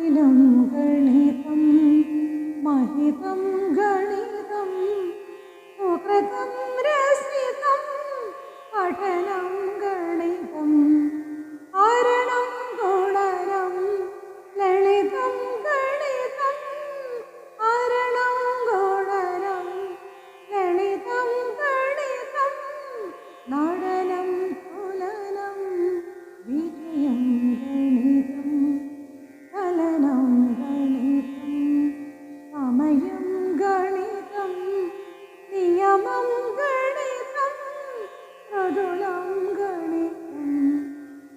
जटिलं गणितं महितं गणितं सुकृतं रसितं पठनं गणितं हरणं गुणनं ललितं गणितं हरणं गुणनं ललितं गणितं നടനം തുലനം വിജയം ഗണിതം ഫലനം ഗണിതം സമയം ഗണിതം നിയമം ഗണിതം മൃദുലം ഗണിതം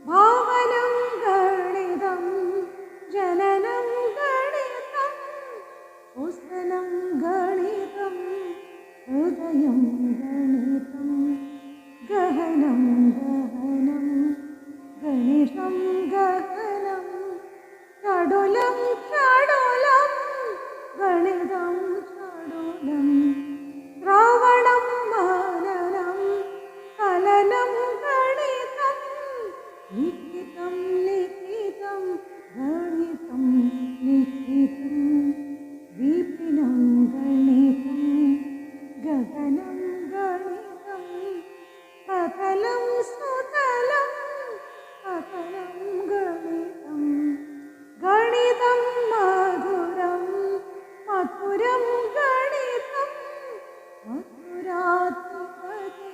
ഭാവനം ഗണിതം ജനനം ഗണിതം പുസ്തനം ഗണിതം ഹൃദയം ഗണിതം ഗഹനം ഗഹനം ഗണിതം ഗഹനം ചടുലം ചടുലം ഗണിതം ചടുലം ശ്രവണം മനനം കലനം ഗണിതം ലിഖിതം ലിഖിതം ഗണിതം ലിഖിതം വിപിനം ഗണിതം ഗഗനം ഗണിതം അകലം സുതലം അകലം ഗണിതം ഗണിതം മധുരം മധുരം ഗണിതം മധുരാധിപതേ